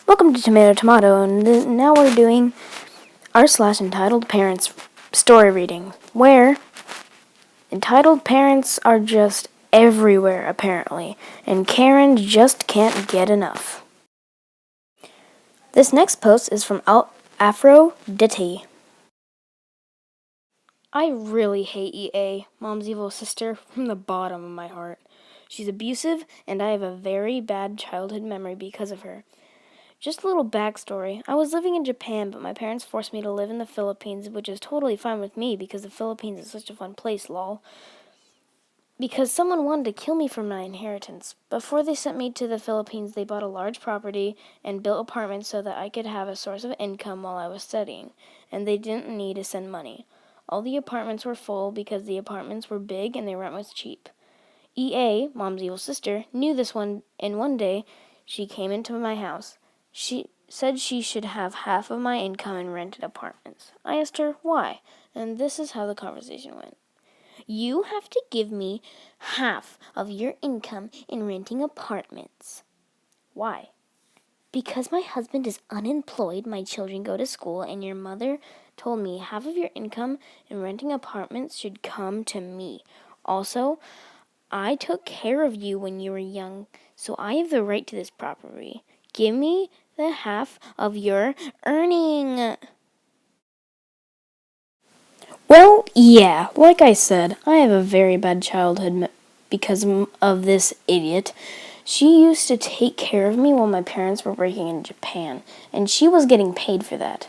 Welcome to Tomato Tomato, and now we're doing r/entitled parents story reading, where entitled parents are just everywhere apparently, and Karen just can't get enough. This next post is from Aphrodite. I really hate EA, Mom's evil sister, from the bottom of my heart. She's abusive, and I have a very bad childhood memory because of her. Just a little backstory. I was living in Japan, but my parents forced me to live in the Philippines, which is totally fine with me because the Philippines is such a fun place, lol. Because someone wanted to kill me for my inheritance. Before they sent me to the Philippines, they bought a large property and built apartments so that I could have a source of income while I was studying, and they didn't need to send money. All the apartments were full because the apartments were big and the rent was cheap. EA, Mom's evil sister, knew this one day she came into my house. She said she should have half of my income in rented apartments. I asked her why, and this is how the conversation went. You have to give me half of your income in renting apartments. Why? Because my husband is unemployed, my children go to school, and your mother told me half of your income in renting apartments should come to me. Also, I took care of you when you were young, so I have the right to this property. Give me the half of your earning. Well, yeah, like I said, I have a very bad childhood because of this idiot. She used to take care of me while my parents were working in Japan, and she was getting paid for that.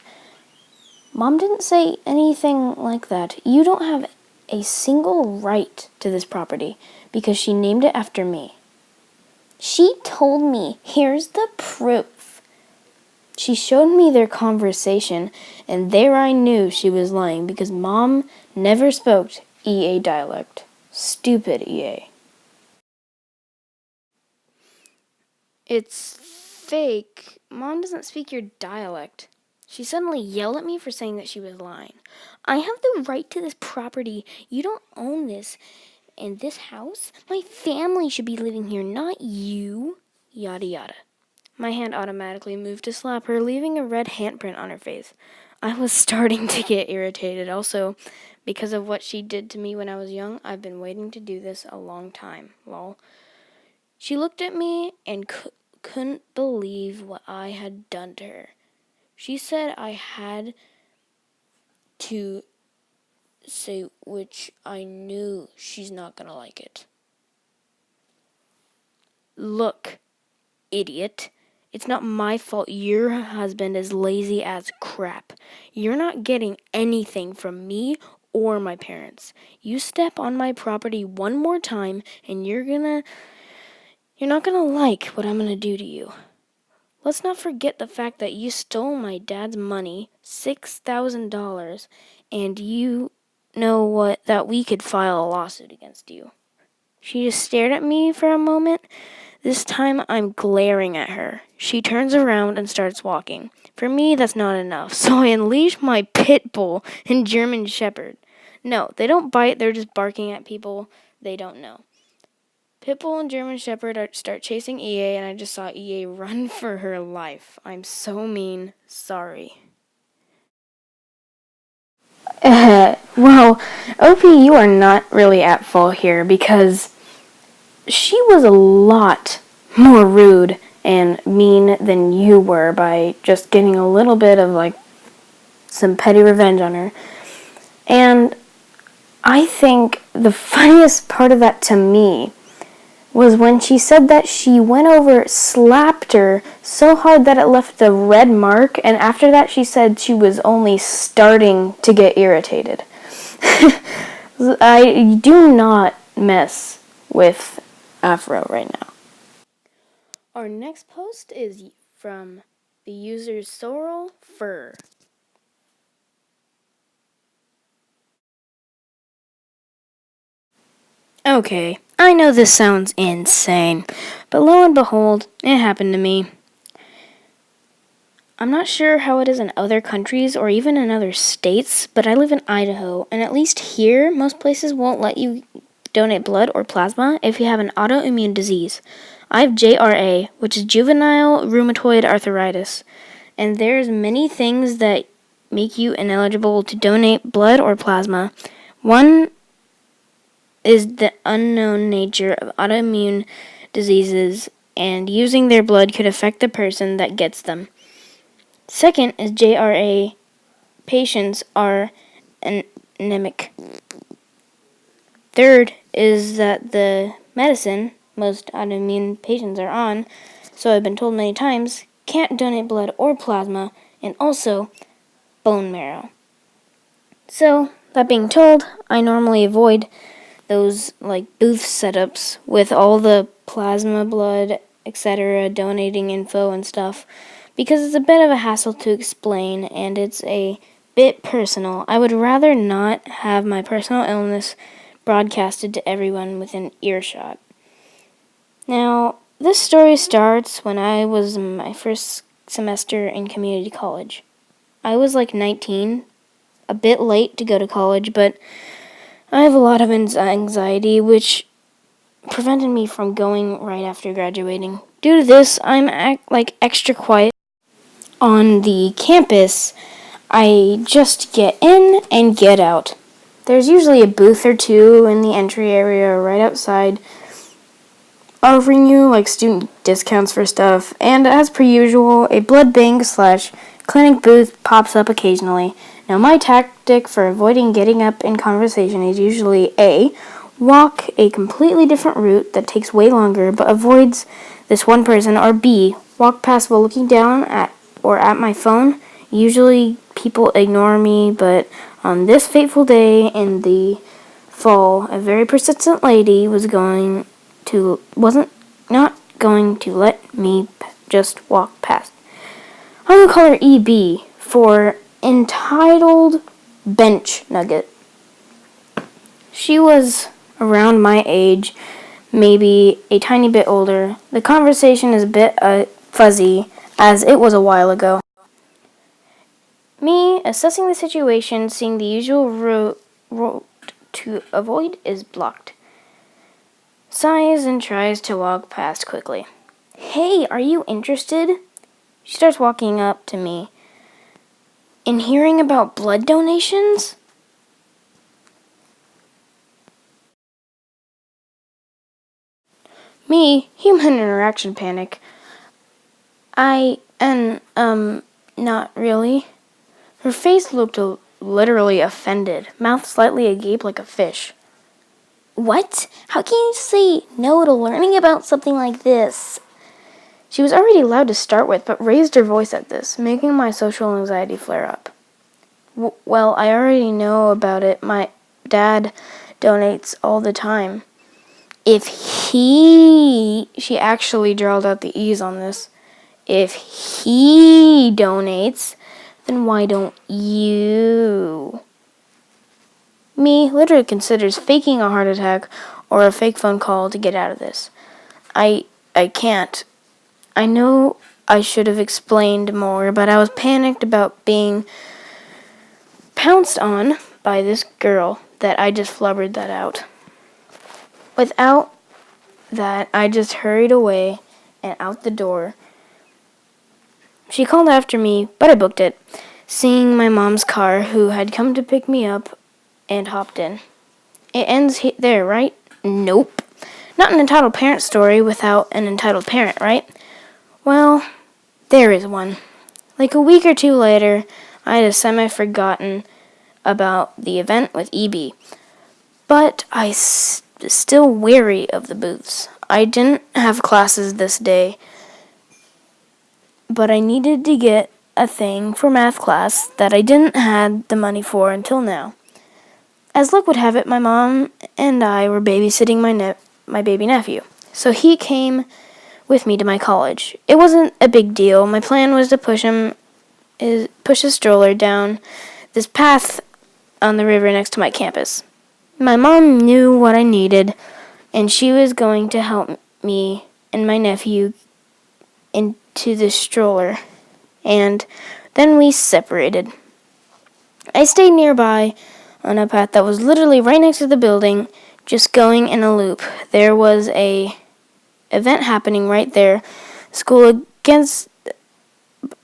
Mom didn't say anything like that. You don't have a single right to this property because she named it after me. She told me, here's the proof. She showed me their conversation, and there I knew she was lying because Mom never spoke EA dialect. Stupid EA. It's fake. Mom doesn't speak your dialect. She suddenly yelled at me for saying that she was lying. I have the right to this property. You don't own this. And this house? My family should be living here, not you. Yada yada. My hand automatically moved to slap her, leaving a red handprint on her face. I was starting to get irritated. Also, because of what she did to me when I was young, I've been waiting to do this a long time. Lol. She looked at me and couldn't believe what I had done to her. She said I had to say which I knew she's not gonna like it. Look, idiot. It's not my fault your husband is lazy as crap. You're not getting anything from me or my parents. You step on my property one more time and you're not gonna like what I'm gonna do to you. Let's not forget the fact that you stole my dad's money, $6,000, and you know that we could file a lawsuit against you. She just stared at me for a moment. This time I'm glaring at her. She turns around and starts walking. For me, that's not enough, so I unleash my pit bull and German shepherd. No, they don't bite, they're just barking at people they don't know. Pitbull and German Shepherd start chasing EA, and I just saw EA run for her life. I'm so mean. Sorry. Well, OP, you are not really at fault here because she was a lot more rude and mean than you were by just getting a little bit of some petty revenge on her. And I think the funniest part of that to me was when she said that she went over, slapped her so hard that it left a red mark, and after that she said she was only starting to get irritated. I do not mess with Afro right now. Our next post is from the user Sorrel Fur. Okay, I know this sounds insane, but lo and behold, it happened to me. I'm not sure how it is in other countries or even in other states, but I live in Idaho, and at least here, most places won't let you donate blood or plasma if you have an autoimmune disease. I have JRA, which is juvenile rheumatoid arthritis, and there's many things that make you ineligible to donate blood or plasma. One is the unknown nature of autoimmune diseases, and using their blood could affect the person that gets them. Second is JRA patients are anemic. Third is that the medicine most autoimmune patients are on, so I've been told many times, can't donate blood or plasma, and also bone marrow. So, that being told, I normally avoid those booth setups with all the plasma, blood, etc., donating info and stuff, because it's a bit of a hassle to explain and it's a bit personal. I would rather not have my personal illness broadcasted to everyone within earshot. Now, this story starts when I was in my first semester in community college. I was 19, a bit late to go to college, but I have a lot of anxiety, which prevented me from going right after graduating. Due to this, I'm extra quiet on the campus. I just get in and get out. There's usually a booth or two in the entry area right outside, offering you student discounts for stuff, and as per usual, a blood bank / clinic booth pops up occasionally. Now, my tactic for avoiding getting up in conversation is usually A, walk a completely different route that takes way longer but avoids this one person, or B, walk past while looking down at my phone. Usually people ignore me, but on this fateful day in the fall, a very persistent lady wasn't going to let me just walk past. I'm gonna call her EB for Entitled Bench Nugget. She was around my age, maybe a tiny bit older. The conversation is a bit fuzzy, as it was a while ago. Me assessing the situation, seeing the usual route to avoid is blocked. Sighs and tries to walk past quickly. Hey, are you interested? She starts walking up to me. In hearing about blood donations? Me, human interaction panic. Not really. Her face looked literally offended, mouth slightly agape like a fish. What? How can you say no to learning about something like this? She was already loud to start with, but raised her voice at this, making my social anxiety flare up. Well, I already know about it. My dad donates all the time. She actually drawled out the E's on this. If he donates, then why don't you? Me literally considers faking a heart attack or a fake phone call to get out of this. I can't. I know I should have explained more, but I was panicked about being pounced on by this girl that I just flubbered that out. Without that, I just hurried away and out the door. She called after me, but I booked it, seeing my mom's car, who had come to pick me up, and hopped in. It ends there, right? Nope. Not an entitled parent story without an entitled parent, right? Well, there is one. A week or two later, I had semi-forgotten about the event with EB. But I still wary of the booths. I didn't have classes this day, but I needed to get a thing for math class that I didn't have the money for until now. As luck would have it, my mom and I were babysitting my baby nephew, so he came with me to my college. It wasn't a big deal. My plan was to push his stroller down this path on the river next to my campus. My mom knew what I needed, and she was going to help me and my nephew into the stroller, and then we separated. I stayed nearby on a path that was literally right next to the building, just going in a loop. There was a event happening right there, school against,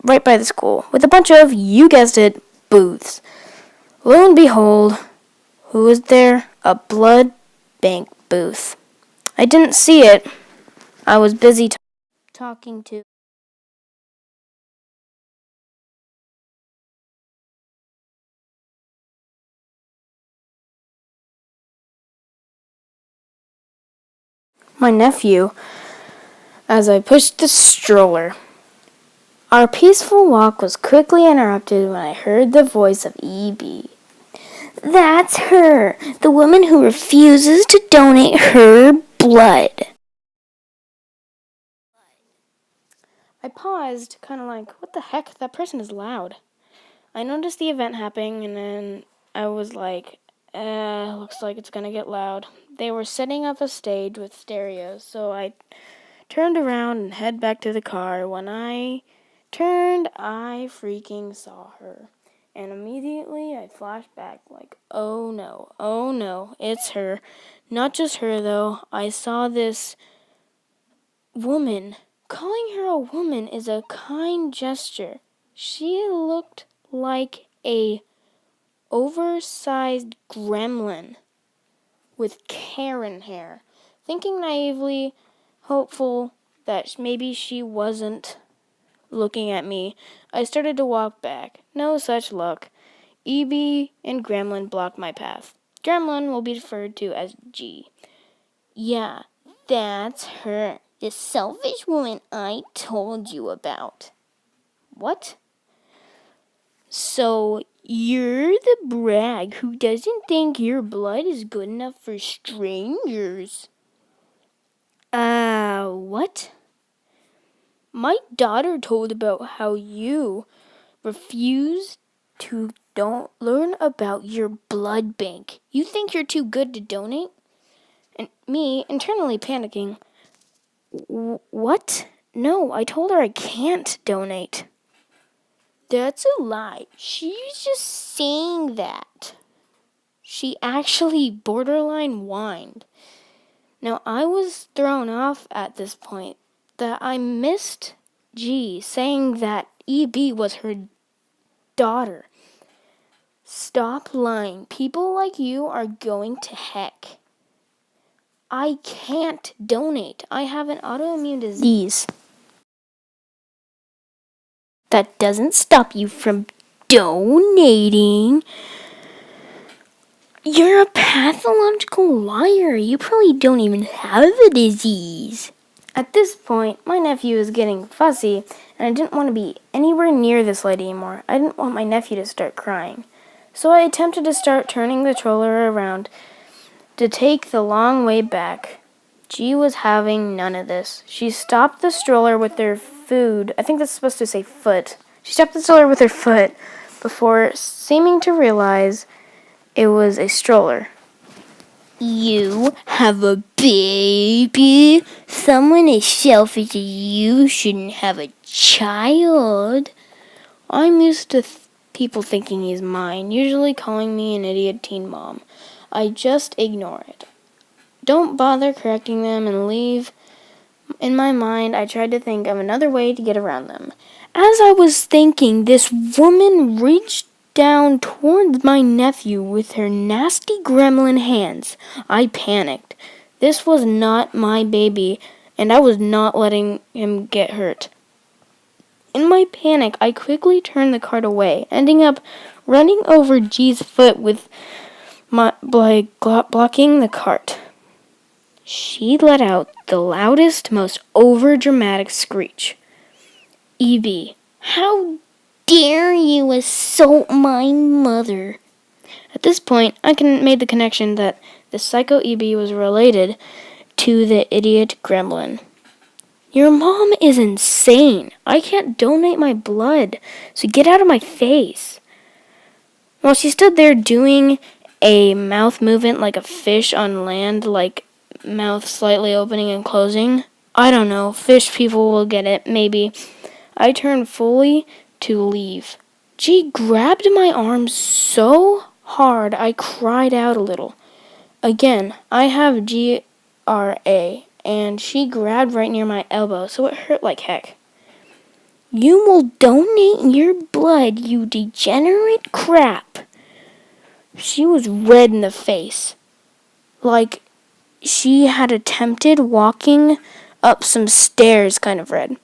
right by the school, with a bunch of, you guessed it, booths. Lo and behold, who was there? A blood bank booth. I didn't see it. I was busy talking to my nephew as I pushed the stroller. Our peaceful walk was quickly interrupted when I heard the voice of E.B. That's her, the woman who refuses to donate her blood. I paused, kind of like, what the heck? That person is loud. I noticed the event happening, and then I was like, looks like it's gonna get loud. They were setting up a stage with stereos, so I turned around and head back to the car. When I turned, I freaking saw her. And immediately I flashed back like, oh no, it's her. Not just her though, I saw this woman. Calling her a woman is a kind gesture. She looked like a oversized gremlin with Karen hair. Thinking naively, hopeful that maybe she wasn't looking at me, I started to walk back. No such luck. EB and Gremlin blocked my path. Gremlin will be referred to as G. Yeah, that's her. The selfish woman I told you about. What? So, you're the brag who doesn't think your blood is good enough for strangers. What? My daughter told about how you refused to don't learn about your blood bank. You think you're too good to donate? And me, internally panicking. What? No, I told her I can't donate. That's a lie. She's just saying that. She actually borderline whined. Now, I was thrown off at this point that I missed G saying that EB was her daughter. Stop lying. People like you are going to heck. I can't donate. I have an autoimmune disease. That doesn't stop you from donating. You're a pathological liar. You probably don't even have a disease. At this point, my nephew was getting fussy, and I didn't want to be anywhere near this lady anymore. I didn't want my nephew to start crying. So I attempted to start turning the stroller around to take the long way back. G was having none of this. She stopped the stroller with her food. I think that's supposed to say foot. She stopped the stroller with her foot before seeming to realize it was a stroller. You have a baby? Someone as selfish as you shouldn't have a child. I'm used to people thinking he's mine, usually calling me an idiot teen mom. I just ignore it. Don't bother correcting them and leave. In my mind, I tried to think of another way to get around them. As I was thinking, this woman reached down towards my nephew with her nasty gremlin hands. I panicked. This was not my baby, and I was not letting him get hurt. In my panic, I quickly turned the cart away, ending up running over G's foot with my blocking the cart. She let out the loudest, most over-dramatic screech. EB, how dare you assault my mother? At this point, I made the connection that the psycho EB was related to the idiot gremlin. Your mom is insane. I can't donate my blood, so get out of my face. While she stood there doing a mouth movement like a fish on land, like mouth slightly opening and closing. I don't know, fish people will get it, maybe. I turned fully to leave. G grabbed my arm so hard I cried out a little. Again, I have GRA, and she grabbed right near my elbow, so it hurt like heck. You will donate your blood, you degenerate crap. She was red in the face, like she had attempted walking up some stairs, kind of red.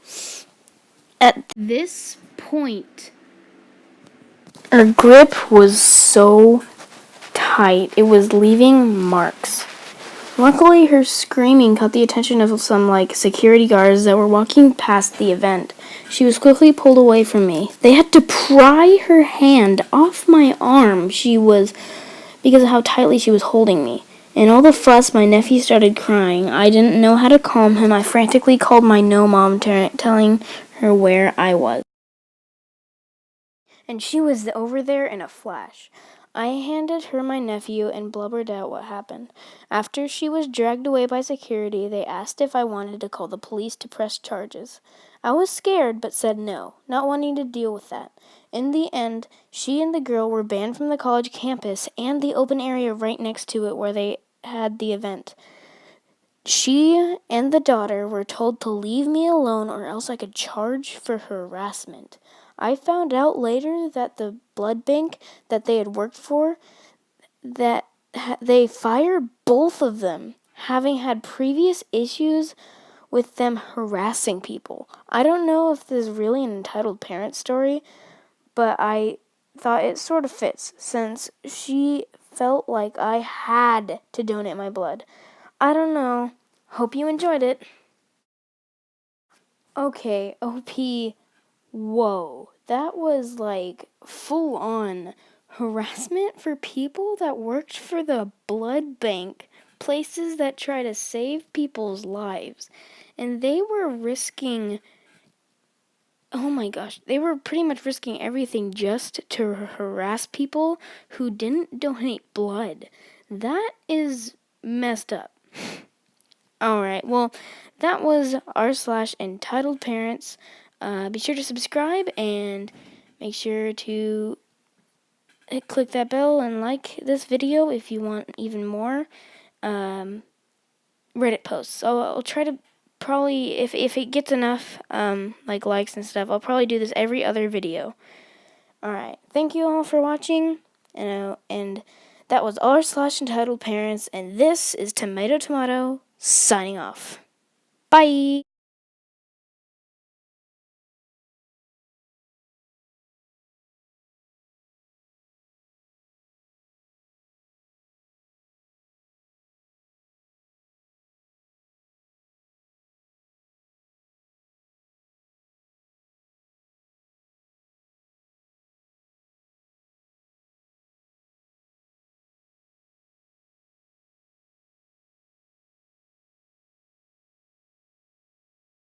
At this point, her grip was so tight, it was leaving marks. Luckily, her screaming caught the attention of some security guards that were walking past the event. She was quickly pulled away from me. They had to pry her hand off my arm. Because of how tightly she was holding me. In all the fuss, my nephew started crying. I didn't know how to calm him. I frantically called my no-mom, telling her where I was. And she was over there in a flash. I handed her my nephew and blubbered out what happened. After she was dragged away by security, they asked if I wanted to call the police to press charges. I was scared, but said no, not wanting to deal with that. In the end, she and the girl were banned from the college campus and the open area right next to it where they had the event. She and the daughter were told to leave me alone or else I could charge for harassment. I found out later that the blood bank that they had worked for, that they fired both of them, having had previous issues with them harassing people. I don't know if this is really an entitled parent story, but I thought it sort of fits since she felt like I had to donate my blood. I don't know. Hope you enjoyed it. Okay, OP. Whoa, that was full on harassment for people that worked for the blood bank, places that try to save people's lives. And they were risking, oh my gosh, they were pretty much risking everything just to harass people who didn't donate blood. That is messed up. Alright, well, that was r/entitled parents. Be sure to subscribe and make sure to click that bell and like this video if you want even more Reddit posts. So I'll try to probably, if it gets enough likes and stuff, I'll probably do this every other video. Alright, thank you all for watching, and that was r/entitled parents, and this is Tomato Tomato signing off. Bye!